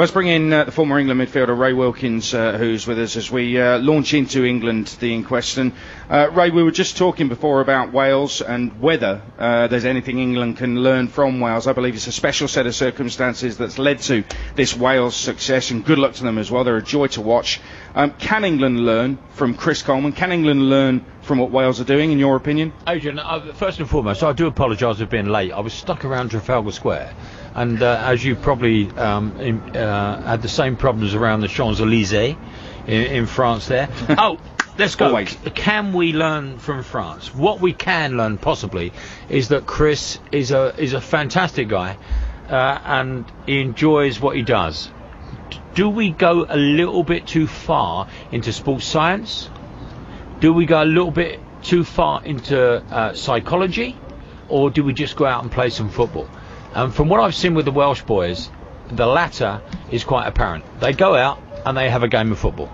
Let's bring in the former England midfielder Ray Wilkins, who's with us as we launch into England, the inquest. And Ray, we were just talking before about Wales and whether there's anything England can learn from Wales. I believe it's a special set of circumstances that's led to this Wales success, and good luck to them as well. They're a joy to watch. Can England learn from Chris Coleman? Can England learn from what Wales are doing, in your opinion? Adrian, first and foremost, I do apologise for being late. I was stuck around Trafalgar Square, and as you probably had the same problems around the Champs-Élysées in France there. Oh, let's go. Always. Can we learn from France? What we can learn, possibly, is that Chris is a fantastic guy, and he enjoys what he does. Do we go a little bit too far into sports science? Do we go a little bit too far into psychology? Or do we just go out and play some football? And from what I've seen with the Welsh boys, the latter is quite apparent. They go out and they have a game of football.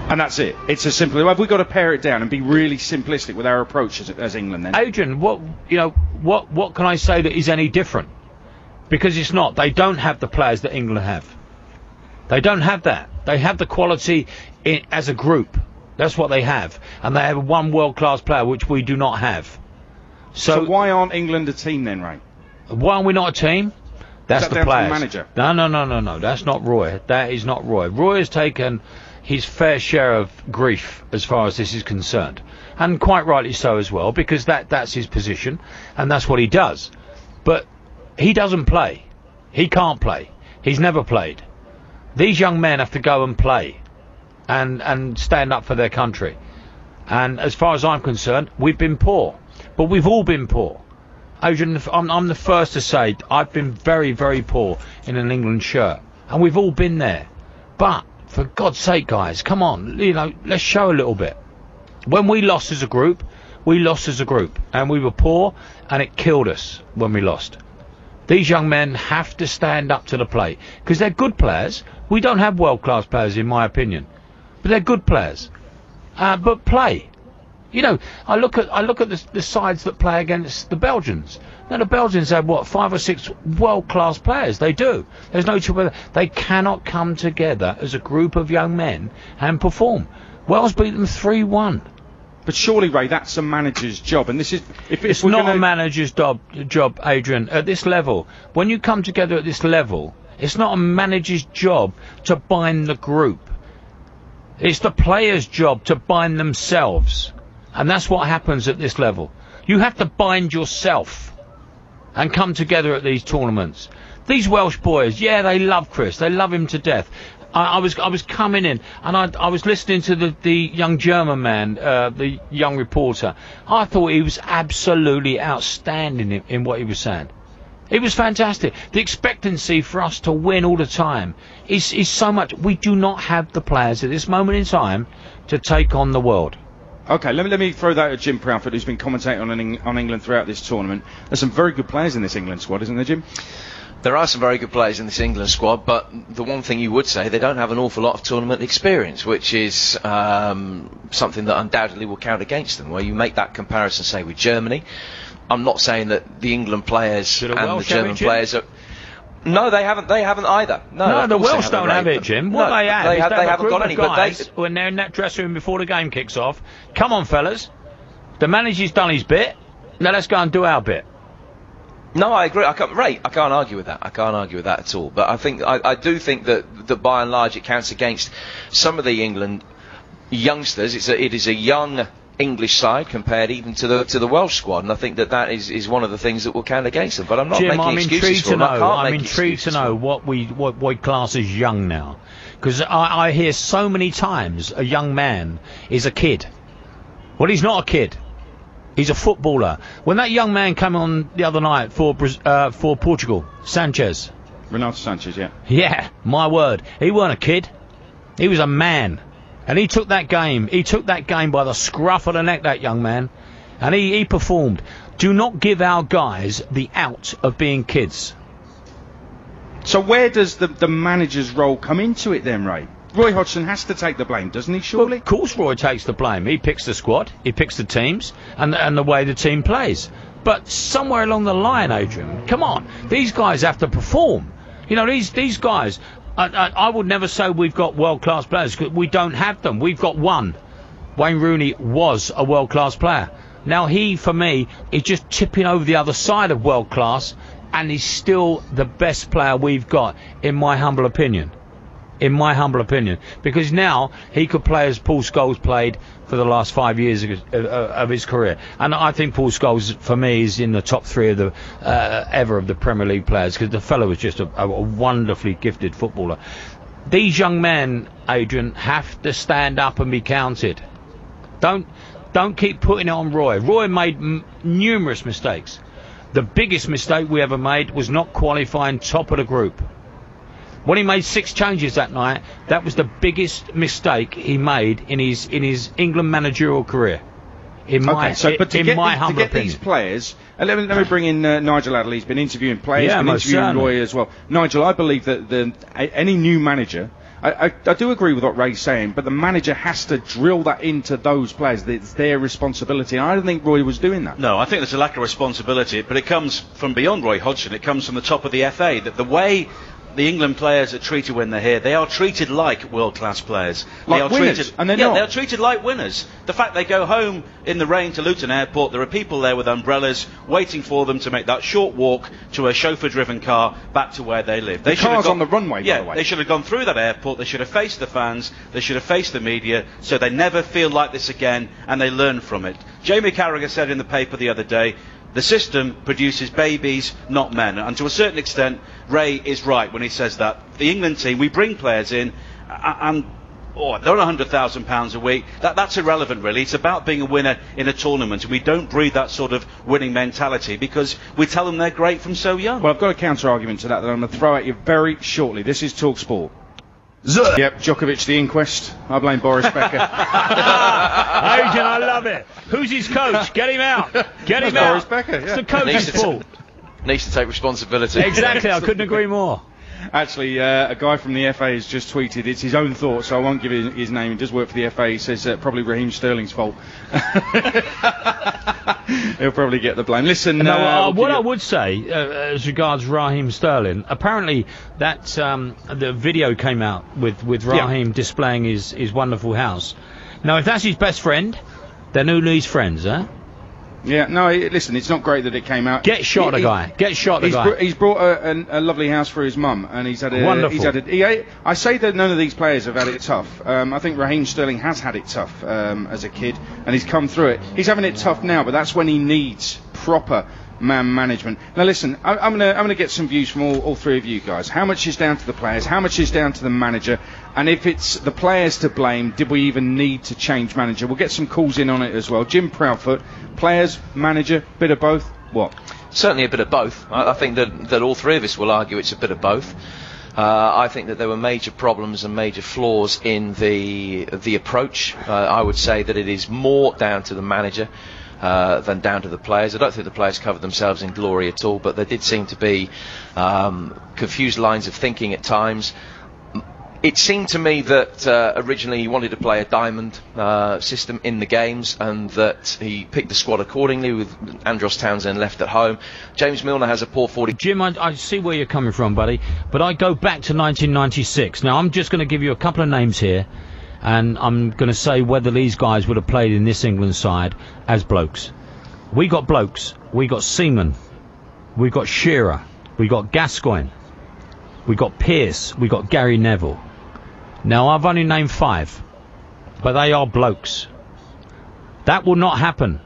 And that's it. It's as simple. Have we got to pare it down and be really simplistic with our approach as England then? Adrian, what can I say that is any different? Because it's not. They don't have the players that England have. They don't have that. They have the quality as a group. That's what they have. And they have one world-class player, which we do not have. So why aren't England a team then, Ray? Why are we not a team? That's the players. To the manager? No. That's not Roy. That is not Roy. Roy has taken his fair share of grief as far as this is concerned. And quite rightly so as well, because that's his position, and that's what he does. But he doesn't play. He can't play. He's never played. These young men have to go and play and stand up for their country. And as far as I'm concerned, we've been poor. But we've all been poor. Adrian, I'm the first to say I've been very, very poor in an England shirt. And we've all been there. But, for God's sake, guys, come on, let's show a little bit. When we lost as a group, we lost as a group. And we were poor, and it killed us when we lost. These young men have to stand up to the plate because they're good players. We don't have world-class players, in my opinion, but they're good players. But play. I look at the sides that play against the Belgians. Now the Belgians have 5 or 6 world-class players. They do. There's no two. They cannot come together as a group of young men and perform. Wales beat them 3-1. But surely, Ray, that's a manager's job, and this is... It's not a manager's job, Adrian, at this level. When you come together at this level, it's not a manager's job to bind the group. It's the players' job to bind themselves. And that's what happens at this level. You have to bind yourself and come together at these tournaments. These Welsh boys, yeah, they love Chris. They love him to death. I was coming in and I was listening to the young German man, the young reporter. I thought he was absolutely outstanding in what he was saying. It was fantastic. The expectancy for us to win all the time is so much. We do not have the players at this moment in time to take on the world. Okay, let me throw that at Jim Proudfoot, who's been commentating on England throughout this tournament. There's some very good players in this England squad, isn't there, Jim? There are some very good players in this England squad, but the one thing you would say, they don't have an awful lot of tournament experience, which is something that undoubtedly will count against them. Where you make that comparison, say, with Germany, I'm not saying that the England players and the German players are... No, they haven't either. No, the Welsh don't have it, Jim. What they have is they haven't got any, guys when they're in that dressing room before the game kicks off. Come on, fellas. The manager's done his bit. Now let's go and do our bit. No, I agree. I can't argue with that. I can't argue with that at all. But I do think that by and large it counts against some of the England youngsters. It is a young English side compared even to the Welsh squad, and I think that is one of the things that will count against them. But I'm not making excuses for them. I'm intrigued to know what we class as young now, because I hear so many times a young man is a kid. Well, he's not a kid. He's a footballer. When that young man came on the other night for Portugal, Sanchez. Renato Sanchez, yeah. Yeah, my word. He weren't a kid. He was a man. And he took that game. He took that game by the scruff of the neck, that young man. And he performed. Do not give our guys the out of being kids. So where does the manager's role come into it then, Ray? Roy Hodgson has to take the blame, doesn't he, surely? Well, of course Roy takes the blame. He picks the squad, he picks the teams, and the way the team plays. But somewhere along the line, Adrian, come on, these guys have to perform. You know, these guys, I would never say we've got world-class players, 'cause we don't have them. We've got one. Wayne Rooney was a world-class player. Now he, for me, is just tipping over the other side of world-class, and he's still the best player we've got, in my humble opinion. In my humble opinion. Because now he could play as Paul Scholes played for the last 5 years of his career. And I think Paul Scholes, for me, is in the top 3 of the ever of the Premier League players, because the fellow was just a wonderfully gifted footballer. These young men, Adrian, have to stand up and be counted. Don't keep putting it on Roy. Roy made numerous mistakes. The biggest mistake we ever made was not qualifying top of the group. When he made 6 changes that night, that was the biggest mistake he made in his England managerial career. In my humble opinion. These players, let me bring in Nigel Adderley. He's been interviewing players, been interviewing certainly. Roy as well. Nigel, I believe that any new manager, I do agree with what Ray's saying, but the manager has to drill that into those players. It's their responsibility. And I don't think Roy was doing that. No, I think there's a lack of responsibility, but it comes from beyond Roy Hodgson. It comes from the top of the FA. That the way the England players are treated when they're here, they are treated like world-class players. Like they are winners, treated, and they're not. They are treated like winners. The fact they go home in the rain to Luton Airport, there are people there with umbrellas waiting for them to make that short walk to a chauffeur-driven car back to where they live. The car's on the runway, by the way. They should have gone through that airport, they should have faced the fans, they should have faced the media, so they never feel like this again, and they learn from it. Jamie Carragher said in the paper the other day, the system produces babies, not men. And to a certain extent, Ray is right when he says that. The England team, we bring players in, and they're on £100,000 a week. That's irrelevant, really. It's about being a winner in a tournament. And we don't breed that sort of winning mentality because we tell them they're great from so young. Well, I've got a counter-argument to that I'm going to throw at you very shortly. This is talkSPORT. Yep, Djokovic, the inquest. I blame Boris Becker. Adrian, I love it. Who's his coach? Get him out. Get him out. Boris Becker, yeah. It's the coach's fault. Needs to take responsibility. Exactly, I couldn't agree more. Actually, a guy from the FA has just tweeted, it's his own thoughts, so I won't give his name, he does work for the FA, he says probably Raheem Sterling's fault. He'll probably get the blame. Listen, what I would say as regards Raheem Sterling, apparently that the video came out with Raheem displaying his wonderful house. Now, if that's his best friend, then who needs friends, huh? Yeah, no, listen, it's not great that it came out. Get shot the guy. Get shot the guy. He's brought a lovely house for his mum, and he's had a... Wonderful. I say that none of these players have had it tough. I think Raheem Sterling has had it tough as a kid, and he's come through it. He's having it tough now, but that's when he needs proper man management. Now listen, I'm gonna get some views from all 3 of you guys. How much is down to the players? How much is down to the manager? And if it's the players to blame, did we even need to change manager? We'll get some calls in on it as well. Jim Proudfoot, players, manager, bit of both. What? Certainly a bit of both. I think that all 3 of us will argue it's a bit of both. I think that there were major problems and major flaws in the approach. I would say that it is more down to the manager than down to the players. I don't think the players covered themselves in glory at all, but there did seem to be confused lines of thinking at times. It seemed to me that originally he wanted to play a diamond system in the games, and that he picked the squad accordingly with Andros Townsend left at home. James Milner has a poor 40. Jim, I see where you're coming from, buddy, but I go back to 1996. Now, I'm just going to give you a couple of names here, and I'm going to say whether these guys would have played in this England side as blokes. We got blokes. We got Seaman. We got Shearer. We got Gascoigne. We got Pearce. We got Gary Neville. Now, I've only named 5, but they are blokes. That will not happen.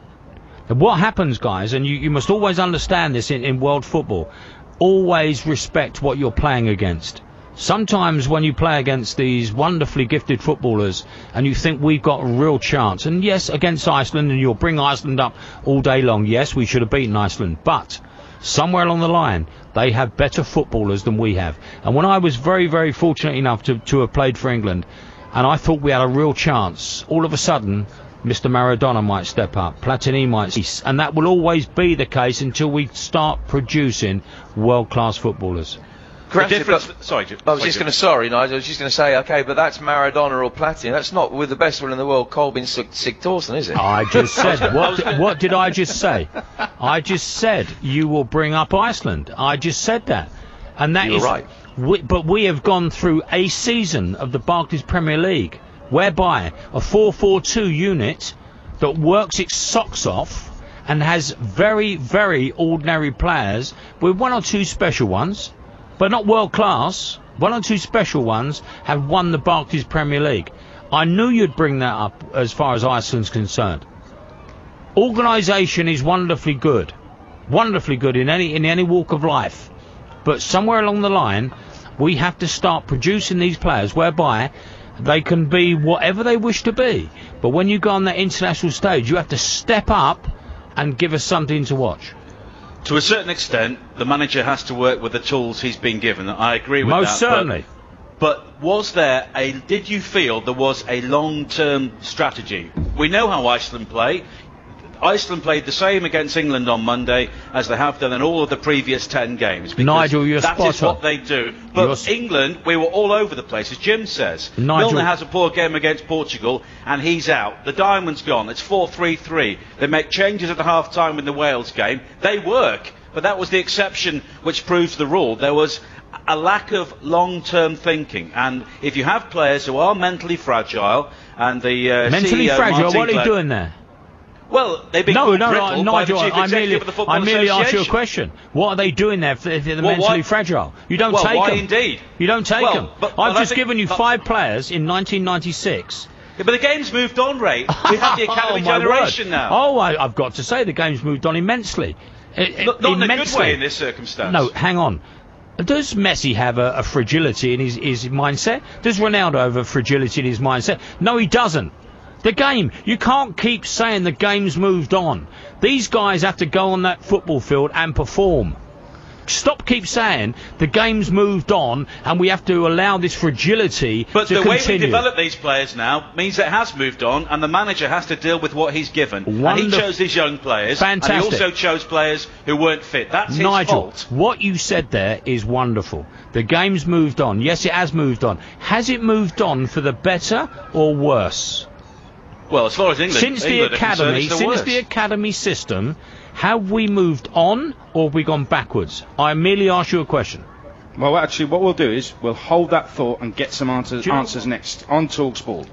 And what happens, guys, and you must always understand this in world football, always respect what you're playing against. Sometimes when you play against these wonderfully gifted footballers and you think we've got a real chance, and yes, against Iceland, and you'll bring Iceland up all day long, yes, we should have beaten Iceland, but somewhere along the line, they have better footballers than we have. And when I was very, very fortunate enough to have played for England, and I thought we had a real chance, all of a sudden, Mr. Maradona might step up, Platini might cease, and that will always be the case until we start producing world-class footballers. Granted, I was just going to say, okay, but that's Maradona or Platini. That's not with the best one in the world, Colbin Sigthorsson, is it? I just said, what did I just say? I just said you will bring up Iceland. I just said that, and that you were right. But we have gone through a season of the Barclays Premier League whereby a 4-4-2 unit that works its socks off and has very, very ordinary players with one or two special ones, but not world class. One or two special ones have won the Barclays Premier League. I knew you'd bring that up as far as Iceland's concerned. Organisation is wonderfully good in any walk of life. But somewhere along the line, we have to start producing these players whereby they can be whatever they wish to be. But when you go on that international stage, you have to step up and give us something to watch. To a certain extent, the manager has to work with the tools he's been given. I agree with that. Most certainly. But did you feel there was a long-term strategy? We know how Iceland play. Iceland played the same against England on Monday as they have done in all of the previous 10 games. Nigel, you're spot on. That is what they do. But England, we were all over the place, as Jim says. Nigel. Milner has a poor game against Portugal, and he's out. The diamond's gone. It's 4-3-3. They make changes at the half-time in the Wales game. They work. But that was the exception which proves the rule. There was a lack of long-term thinking. And if you have players who are mentally fragile, and the mentally CEO, fragile, Martin what are you Glenn, doing there? Well, they've been No, brittle by the Nigel, chief executive of the Football I merely asked you a Association. question. What are they doing there if they're mentally fragile? You don't take them. Why indeed? You don't take them. But I've just given you 5 players in 1996. Yeah, but the game's moved on, Ray. We have the academy generation now. Oh, I've got to say the game's moved on immensely. Not in a good way in this circumstance. No, hang on. Does Messi have a fragility in his mindset? Does Ronaldo have a fragility in his mindset? No, he doesn't. The game, you can't keep saying the game's moved on. These guys have to go on that football field and perform. Keep saying the game's moved on and we have to allow this fragility to continue. But the way we develop these players now means it has moved on, and the manager has to deal with what he's given. And he chose his young players, Fantastic. And he also chose players who weren't fit. That's his Nigel, fault. what you said there is wonderful. The game's moved on. Yes, it has moved on. Has it moved on for the better or worse? Well, as far as England, since the academy system, have we moved on or have we gone backwards? I merely ask you a question. Well, actually, what we'll do is we'll hold that thought and get some answers next on talkSPORT.